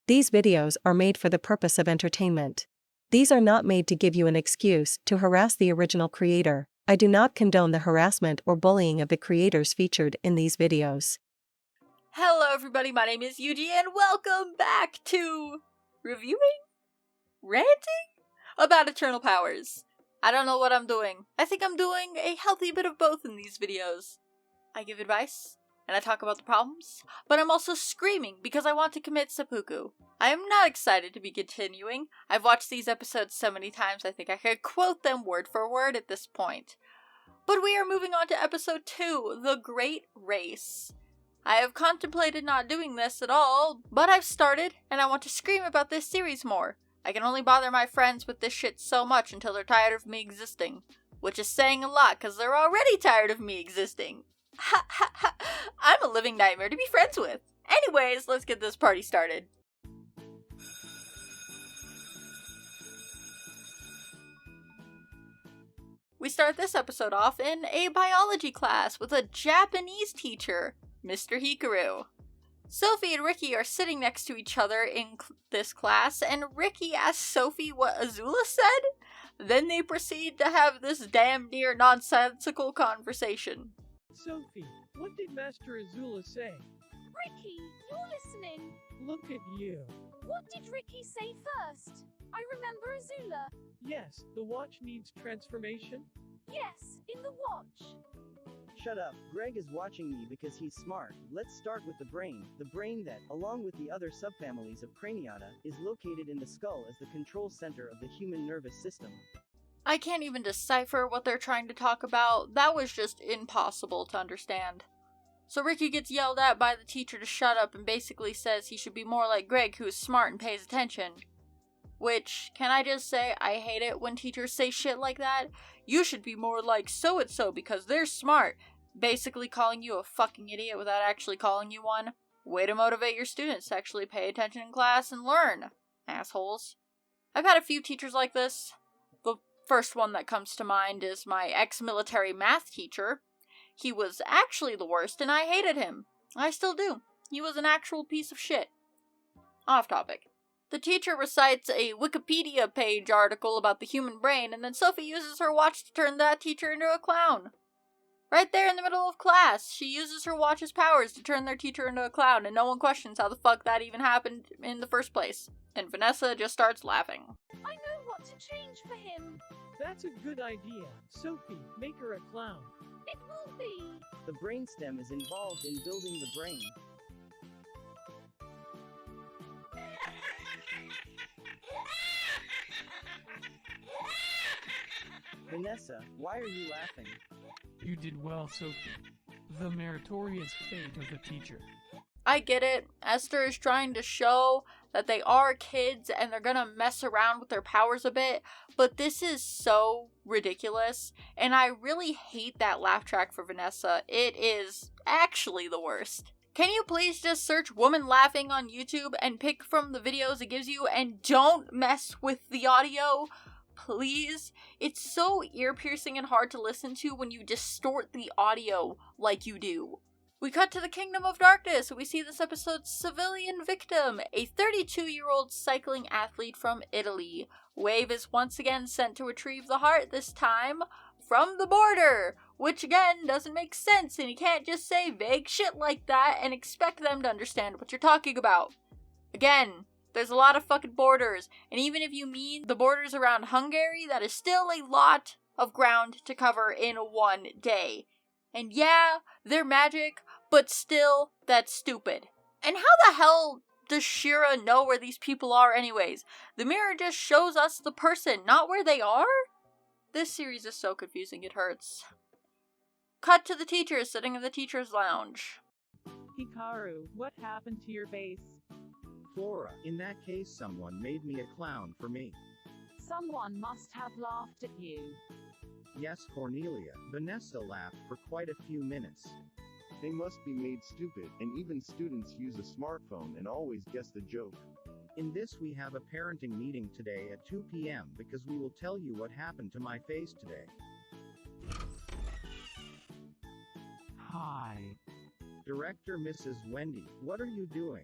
These videos are made for the purpose of entertainment. These are not made to give you an excuse to harass the original creator. I do not condone the harassment or bullying of the creators featured in these videos. Hello everybody, my name is Yuji and welcome back to ranting about Eternal Powers. I don't know what I'm doing. I think I'm doing a healthy bit of both in these videos. I give advice, and I talk about the problems, but I'm also screaming because I want to commit seppuku. I am not excited to be continuing. I've watched these episodes so many times I think I could quote them word for word at this point. But we are moving on to episode 2, The Great Race. I have contemplated not doing this at all, but I've started, and I want to scream about this series more. I can only bother my friends with this shit so much until they're tired of me existing. Which is saying a lot, because they're already tired of me existing. Ha ha ha, I'm a living nightmare to be friends with. Anyways, let's get this party started. We start this episode off in a biology class with a Japanese teacher, Mr. Hikaru. Sophie and Ricky are sitting next to each other in this class, and Ricky asks Sophie what Azula said. Then they proceed to have this damn near nonsensical conversation. Sophie, what did Master Azula say? Ricky, you're listening. Look at you. What did Ricky say first? I remember Azula. Yes, the watch needs transformation. Yes, in the watch. Shut up, Greg is watching me because he's smart. Let's start with the brain that, along with the other subfamilies of Craniata, is located in the skull as the control center of the human nervous system. I can't even decipher what they're trying to talk about. That was just impossible to understand. So Ricky gets yelled at by the teacher to shut up and basically says he should be more like Greg, who is smart and pays attention. Which, can I just say, I hate it when teachers say shit like that. You should be more like so-and-so because they're smart. Basically calling you a fucking idiot without actually calling you one. Way to motivate your students to actually pay attention in class and learn, assholes. I've had a few teachers like this. The first one that comes to mind is my ex-military math teacher. He was actually the worst and I hated him. I still do. He was an actual piece of shit. Off topic. The teacher recites a Wikipedia page article about the human brain, and then Sophie uses her watch to turn that teacher into a clown. Right there in the middle of class, she uses her watch's powers to turn their teacher into a clown, and no one questions how the fuck that even happened in the first place. And Vanessa just starts laughing. I know what to change for him. That's a good idea. Sophie, make her a clown. It will be. The brainstem is involved in building the brain. Vanessa, why are you laughing? You did well, Sophie. The meritorious fate of the teacher. I get it. Esther is trying to show that they are kids and they're gonna mess around with their powers a bit, but this is so ridiculous, and I really hate that laugh track for Vanessa. It is actually the worst. Can you please just search woman laughing on YouTube and pick from the videos it gives you and don't mess with the audio? Please? It's so ear-piercing and hard to listen to when you distort the audio like you do. We cut to the Kingdom of Darkness, and we see this episode's civilian victim, a 32-year-old cycling athlete from Italy. Wave is once again sent to retrieve the heart, this time from the border, which again doesn't make sense, and you can't just say vague shit like that and expect them to understand what you're talking about. Again, there's a lot of fucking borders, and even if you mean the borders around Hungary, that is still a lot of ground to cover in one day. And yeah, they're magic, but still, that's stupid. And how the hell does Shira know where these people are anyways? The mirror just shows us the person, not where they are? This series is so confusing, it hurts. Cut to the teacher sitting in the teacher's lounge. Hikaru, what happened to your face? Flora, in that case someone made me a clown for me. Someone must have laughed at you. Yes, Cornelia, Vanessa laughed for quite a few minutes. They must be made stupid, and even students use a smartphone and always guess the joke. In this we have a parenting meeting today at 2 p.m. because we will tell you what happened to my face today. Hi. Director Mrs. Wendy, what are you doing?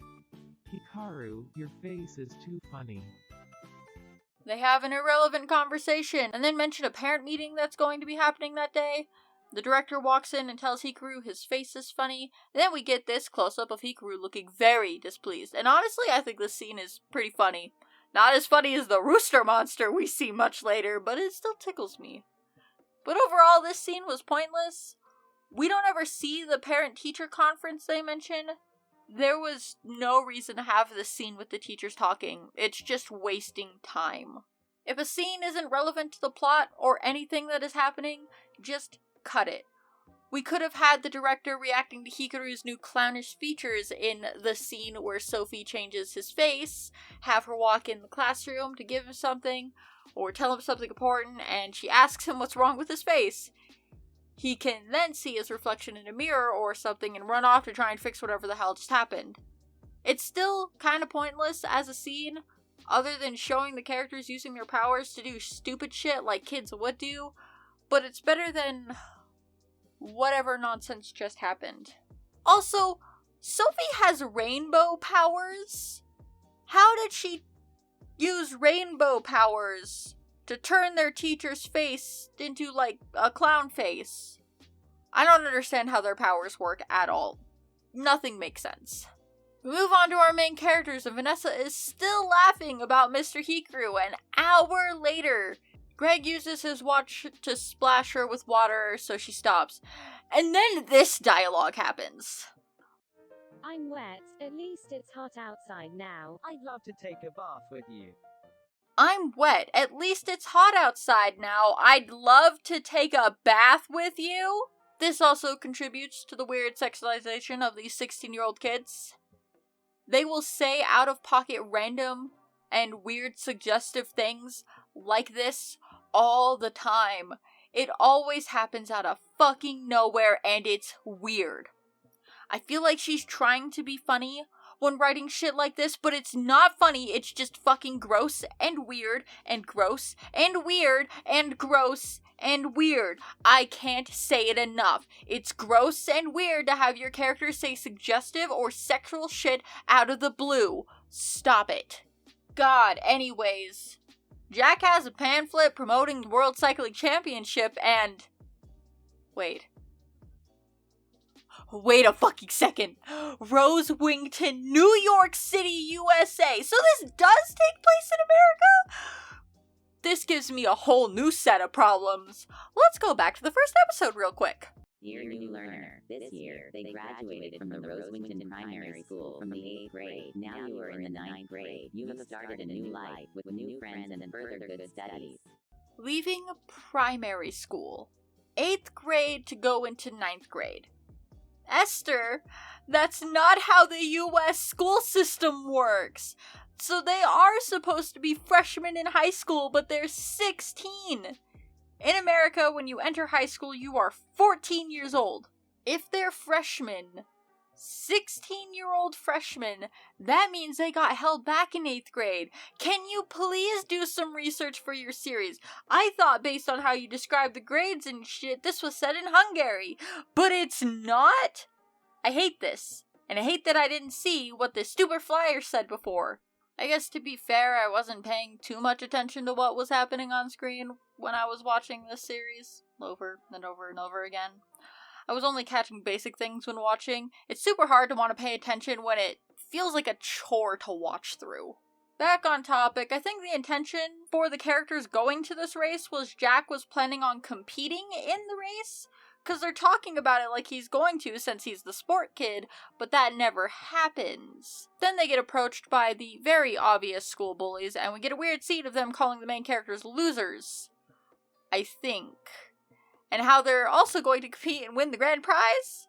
Hikaru, your face is too funny. They have an irrelevant conversation and then mention a parent meeting that's going to be happening that day. The director walks in and tells Hikaru his face is funny, and then we get this close-up of Hikaru looking very displeased. And honestly, I think this scene is pretty funny. Not as funny as the rooster monster we see much later, but it still tickles me. But overall, this scene was pointless. We don't ever see the parent-teacher conference they mention. There was no reason to have this scene with the teachers talking. It's just wasting time. If a scene isn't relevant to the plot or anything that is happening, just cut it. We could have had the director reacting to Hikaru's new clownish features in the scene where Sophie changes his face, have her walk in the classroom to give him something, or tell him something important, and she asks him what's wrong with his face. He can then see his reflection in a mirror or something and run off to try and fix whatever the hell just happened. It's still kind of pointless as a scene, other than showing the characters using their powers to do stupid shit like kids would do, but it's better than whatever nonsense just happened. Also, Sophie has rainbow powers? How did she use rainbow powers to turn their teacher's face into, like, a clown face? I don't understand how their powers work at all. Nothing makes sense. We move on to our main characters, and Vanessa is still laughing about Mr. Hikaru an hour later. Greg uses his watch to splash her with water, so she stops. And then this dialogue happens. I'm wet, at least it's hot outside now. I'd love to take a bath with you. I'm wet, at least it's hot outside now. I'd love to take a bath with you. This also contributes to the weird sexualization of these 16-year-old kids. They will say out-of-pocket random and weird suggestive things like this all the time. It always happens out of fucking nowhere, and it's weird. I feel like she's trying to be funny when writing shit like this, but it's not funny. It's just fucking gross and weird and gross and weird and gross and weird. I can't say it enough. It's gross and weird to have your characters say suggestive or sexual shit out of the blue. Stop it. God, anyways. Jack has a pamphlet promoting the World Cycling Championship and... Wait a fucking second. Rose Wington, New York City, USA. So this does take place in America? This gives me a whole new set of problems. Let's go back to the first episode real quick. Dear new learner, this year they graduated from the Rose Wington Primary School from the 8th grade. Now you are in the 9th grade. You have started a new life with new friends and further good studies. Leaving primary school. 8th grade to go into 9th grade. Esther, that's not how the US school system works. So they are supposed to be freshmen in high school, but they're 16. In America, when you enter high school, you are 14 years old. If they're freshmen, 16-year-old freshmen, that means they got held back in 8th grade. Can you please do some research for your series? I thought based on how you described the grades and shit, this was set in Hungary, but it's not? I hate this, and I hate that I didn't see what this stupid flyer said before. I guess to be fair, I wasn't paying too much attention to what was happening on screen when I was watching this series over and over and over again. I was only catching basic things when watching. It's super hard to want to pay attention when it feels like a chore to watch through. Back on topic, I think the intention for the characters going to this race was Jack was planning on competing in the race, because they're talking about it like he's going to since he's the sport kid, but that never happens. Then they get approached by the very obvious school bullies, and we get a weird scene of them calling the main characters losers. I think. And how they're also going to compete and win the grand prize?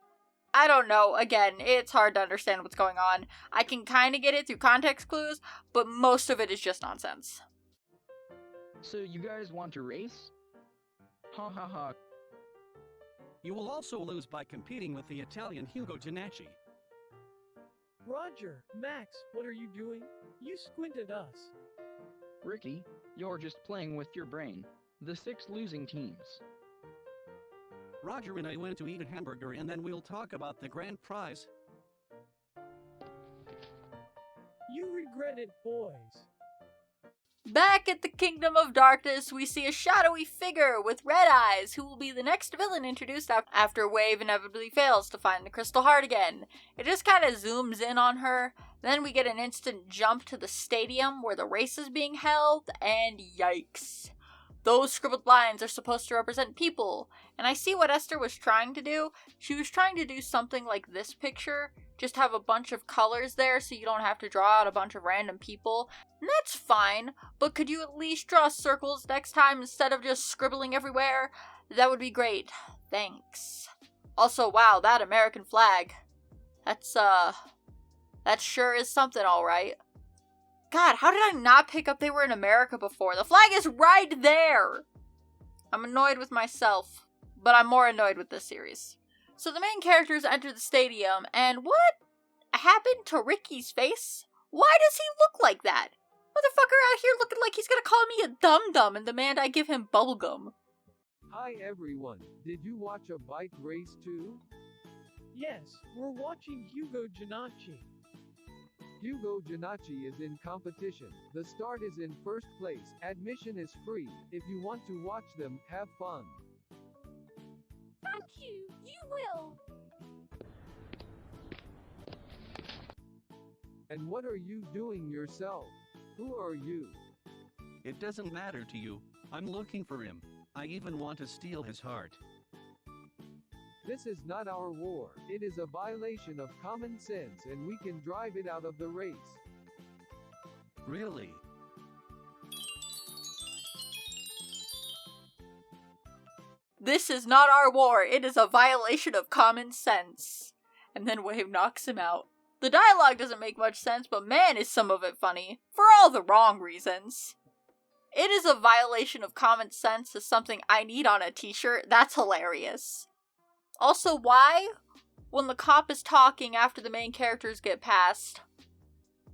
I don't know. Again, it's hard to understand what's going on. I can kind of get it through context clues, but most of it is just nonsense. So you guys want to race? Ha ha ha. You will also lose by competing with the Italian Hugo Giannacci. Roger, Max, what are you doing? You squint at us. Ricky, you're just playing with your brain. The 6 losing teams. Roger and I went to eat a hamburger and then we'll talk about the grand prize. regret it, boys. Back at the Kingdom of Darkness, we see a shadowy figure with red eyes who will be the next villain introduced after Wave inevitably fails to find the Crystal Heart again. It just kind of zooms in on her, then we get an instant jump to the stadium where the race is being held, and yikes. Those scribbled lines are supposed to represent people, and I see what Esther was trying to do. She was trying to do something like this picture, just have a bunch of colors there so you don't have to draw out a bunch of random people. And that's fine, but could you at least draw circles next time instead of just scribbling everywhere? That would be great. Thanks. Also, wow, that American flag. That sure is something, alright. God, how did I not pick up they were in America before? The flag is right there! I'm annoyed with myself, but I'm more annoyed with this series. So the main characters enter the stadium, and what happened to Ricky's face? Why does he look like that? Motherfucker out here looking like he's gonna call me a dum-dum and demand I give him bubblegum. Hi everyone, did you watch a bike race too? Yes, we're watching Hugo Janacci. Hugo Janacci is in competition. The start is in first place. Admission is free. If you want to watch them, have fun. Thank you, you will. And what are you doing yourself? Who are you? It doesn't matter to you. I'm looking for him. I even want to steal his heart. This is not our war. It is a violation of common sense and we can drive it out of the race. Really? This is not our war. It is a violation of common sense. And then Wave knocks him out. The dialogue doesn't make much sense, but man is some of it funny. For all the wrong reasons. It is a violation of common sense is something I need on a t-shirt. That's hilarious. Also, why, when the cop is talking after the main characters get past,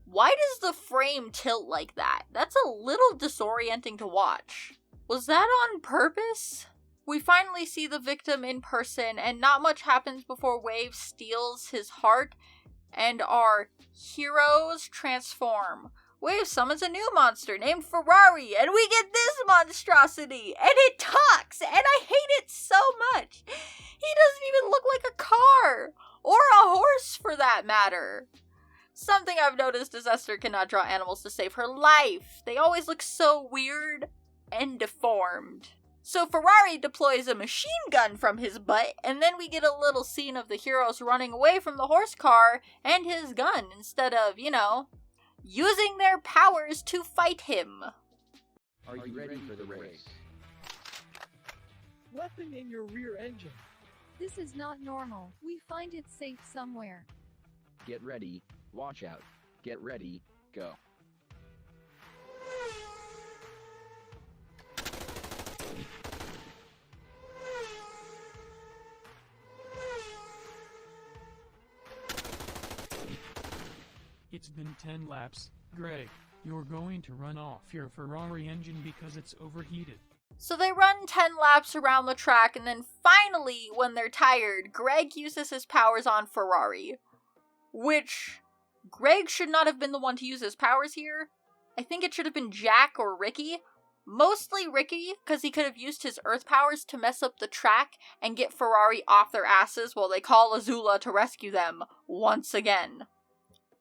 why does the frame tilt like that? That's a little disorienting to watch. Was that on purpose? We finally see the victim in person, and not much happens before Wave steals his heart, and our heroes transform. Wave summons a new monster named Ferrari, and we get this monstrosity, and it talks, and I hate it so much. He doesn't even look like a car, or a horse for that matter. Something I've noticed is Esther cannot draw animals to save her life. They always look so weird and deformed. So Ferrari deploys a machine gun from his butt, and then we get a little scene of the heroes running away from the horse car and his gun instead of, using their powers to fight him. Are you ready for the race? Weapon in your rear engine. This is not normal. We find it safe somewhere. Get ready, watch out. Get ready, go. It's been 10 laps. Greg, you're going to run off your Ferrari engine because it's overheated. So they run 10 laps around the track, and then finally, when they're tired, Greg uses his powers on Ferrari. Which, Greg should not have been the one to use his powers here. I think it should have been Jack or Ricky. Mostly Ricky, because he could have used his earth powers to mess up the track and get Ferrari off their asses while they call Azula to rescue them once again.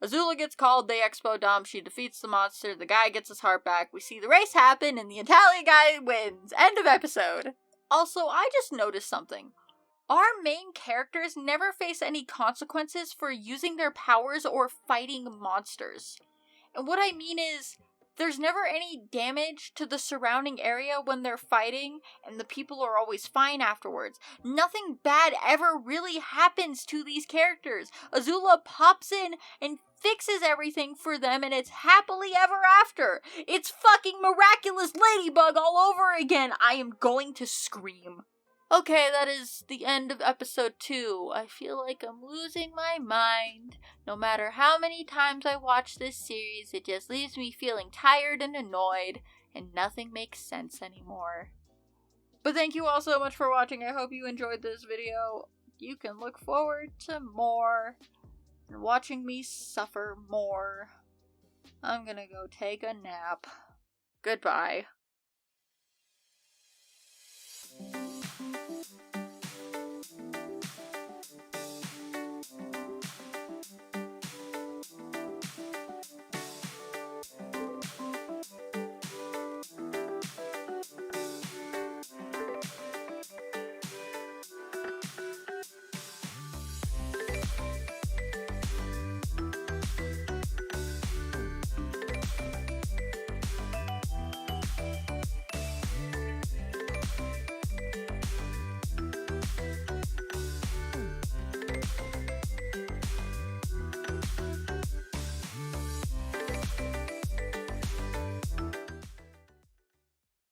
Azula gets called, they expo dump, she defeats the monster, the guy gets his heart back, we see the race happen, and the Italian guy wins. End of episode. Also, I just noticed something. Our main characters never face any consequences for using their powers or fighting monsters. And what I mean is, there's never any damage to the surrounding area when they're fighting, and the people are always fine afterwards. Nothing bad ever really happens to these characters. Azula pops in and fixes everything for them, and it's happily ever after. It's fucking miraculous Ladybug all over again. I am going to scream. Okay, that is the end of episode 2. I feel like I'm losing my mind. No matter how many times I watch this series, it just leaves me feeling tired and annoyed, and nothing makes sense anymore. But thank you all so much for watching. I hope you enjoyed this video. You can look forward to more, and watching me suffer more. I'm gonna go take a nap. Goodbye.